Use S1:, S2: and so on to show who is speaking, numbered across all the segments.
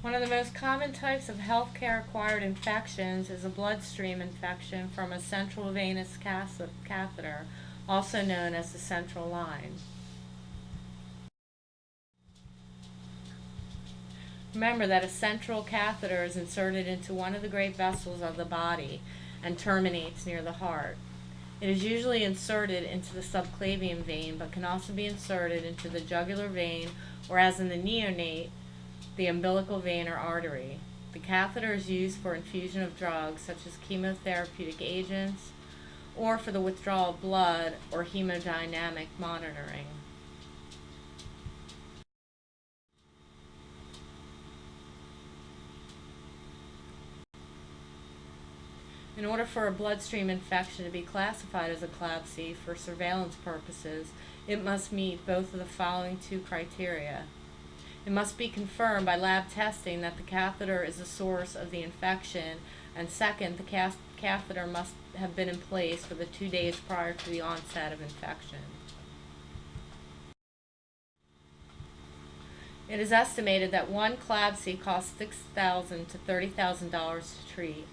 S1: One of the most common types of healthcare acquired infections is a bloodstream infection from a central venous catheter, also known as the central line. Remember that a central catheter is inserted into one of the great vessels of the body and terminates near the heart. It is usually inserted into the subclavian vein, but can also be inserted into the jugular vein, or as in the neonate, the umbilical vein or artery. The catheter is used for infusion of drugs such as chemotherapeutic agents, or for the withdrawal of blood or hemodynamic monitoring. In order for a bloodstream infection to be classified as a CLABSI for surveillance purposes, it must meet both of the following two criteria. It must be confirmed by lab testing that the catheter is the source of the infection, and second, the catheter must have been in place for the 2 days prior to the onset of infection. It is estimated that one CLABSI costs $6,000 to $30,000 to treat.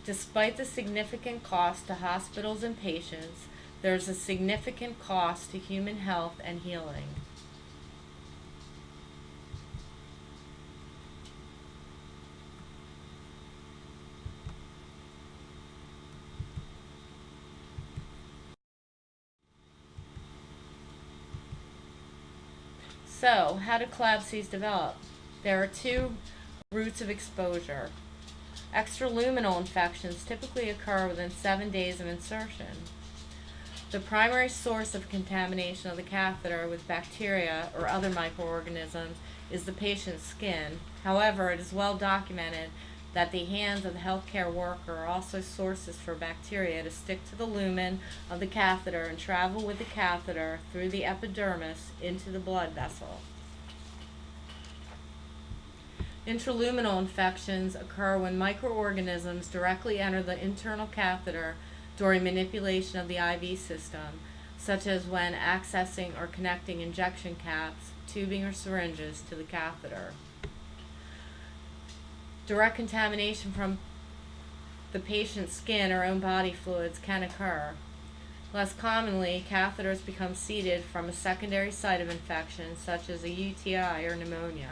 S1: Despite the significant cost to hospitals and patients, there is a significant cost to human health and healing. So, how do CLABSIs develop? There are two routes of exposure. Extraluminal infections typically occur within 7 days of insertion. The primary source of contamination of the catheter with bacteria or other microorganisms is the patient's skin. However, it is well documented that the hands of the healthcare worker are also sources for bacteria to stick to the lumen of the catheter and travel with the catheter through the epidermis into the blood vessel. Intraluminal infections occur when microorganisms directly enter the internal catheter during manipulation of the IV system, such as when accessing or connecting injection caps, tubing, or syringes to the catheter. Direct contamination from the patient's skin or own body fluids can occur. Less commonly, catheters become seeded from a secondary site of infection, such as a UTI or pneumonia.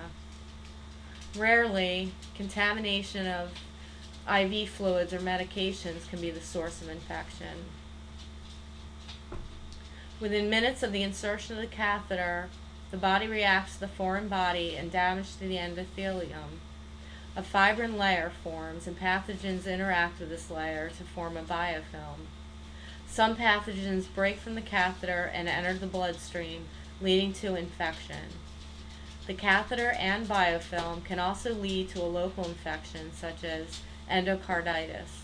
S1: Rarely, contamination of IV fluids or medications can be the source of infection. Within minutes of the insertion of the catheter, the body reacts to the foreign body and damage to the endothelium. A fibrin layer forms, and pathogens interact with this layer to form a biofilm. Some pathogens break from the catheter and enter the bloodstream, leading to infection. The catheter and biofilm can also lead to a local infection, such as endocarditis.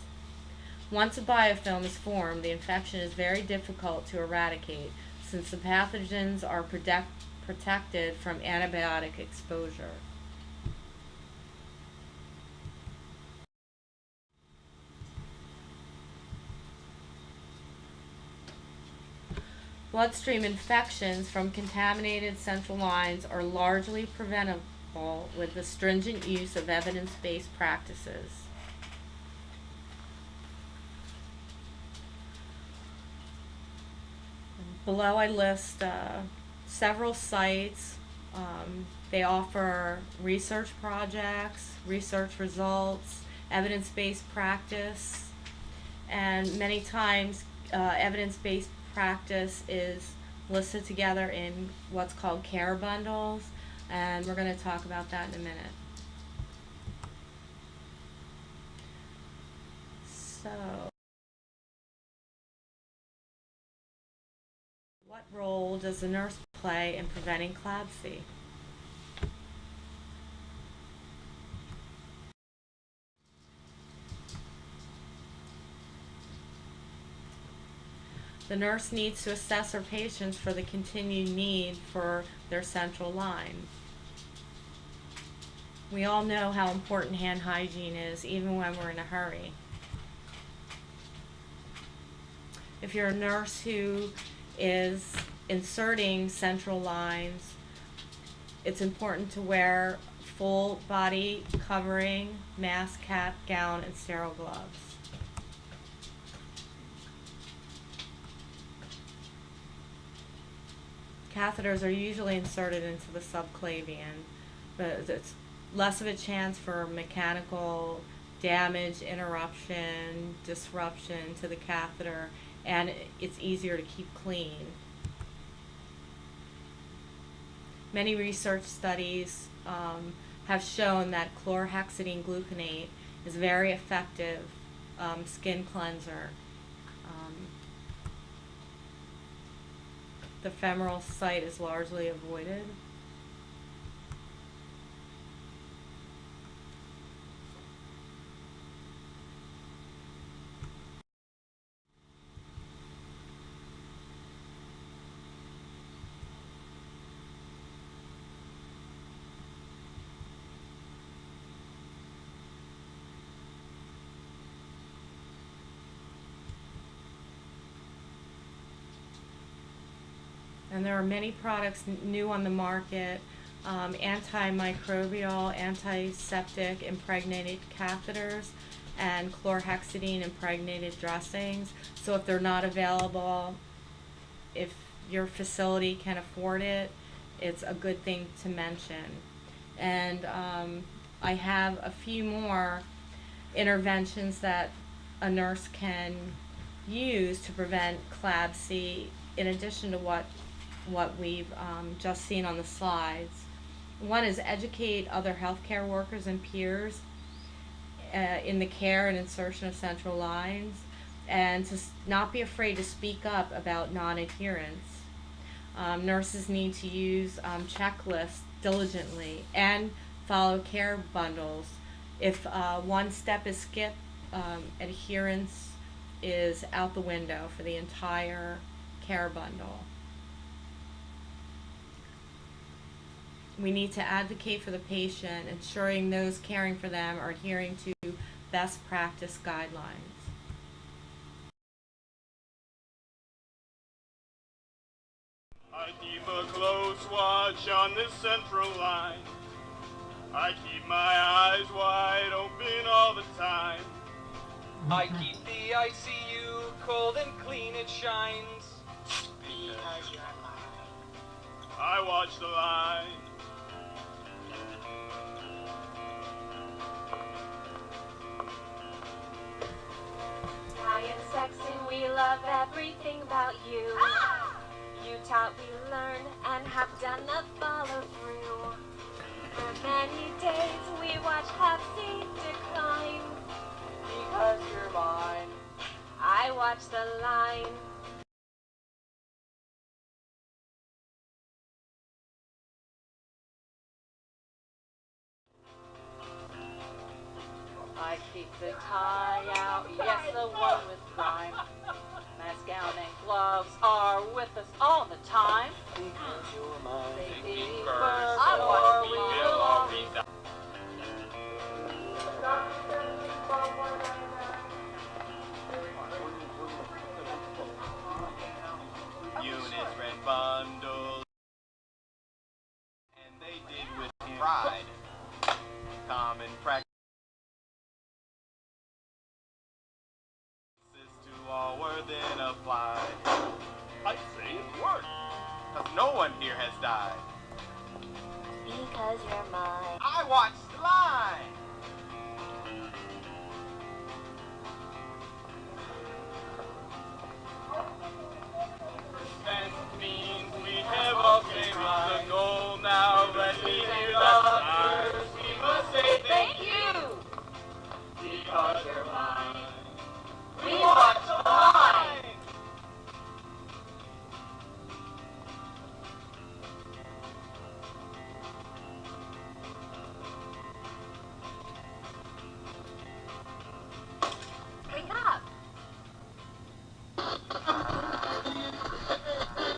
S1: Once a biofilm is formed, the infection is very difficult to eradicate, since the pathogens are protected from antibiotic exposure. Bloodstream infections from contaminated central lines are largely preventable with the stringent use of evidence-based practices. Below I list several sites. They offer research projects, research results, evidence-based practice, and many times evidence-based practice is listed together in what's called care bundles, and we're going to talk about that in a minute. So, what role does the nurse play in preventing CLABSI? The nurse needs to assess her patients for the continued need for their central line. We all know how important hand hygiene is, even when we're in a hurry. If you're a nurse who is inserting central lines, it's important to wear full body covering, mask, cap, gown, and sterile gloves. Catheters are usually inserted into the subclavian, but it's less of a chance for mechanical damage, interruption, disruption to the catheter, and it's easier to keep clean. Many research studies have shown that chlorhexidine gluconate is a very effective skin cleanser. The femoral site is largely avoided. And there are many products new on the market, antimicrobial, antiseptic impregnated catheters, and chlorhexidine impregnated dressings. So if they're not available, if your facility can afford it, it's a good thing to mention. And I have a few more interventions that a nurse can use to prevent CLABSI, in addition to what we've just seen on the slides. One is educate other healthcare workers and peers in the care and insertion of central lines, and to not be afraid to speak up about non-adherence. Nurses need to use checklists diligently and follow care bundles. If one step is skipped, adherence is out the window for the entire care bundle. We need to advocate for the patient, ensuring those caring for them are adhering to best practice guidelines.
S2: I keep a close watch on this central line. I keep my eyes wide open all the time.
S3: I keep the ICU cold and clean, it shines.
S4: Because you're mine.
S2: I watch the line.
S4: Science, sex, and we love everything about you. You taught, we learn, and have done the follow through. For many days we watch Pepsi decline.
S3: Because you're mine.
S4: I watch the line.
S5: I keep the tie out, yes, the one with rhyme. Mask, gown, and gloves are with us all the time.
S3: Because you're mine.
S5: Safety
S2: first,
S5: first, or we will all be
S2: die. Units red bundles, and they did with pride. Common practice to all were then applied. I say it worked, 'cause no one here has died.
S4: Because you're mine.
S2: I watched the line.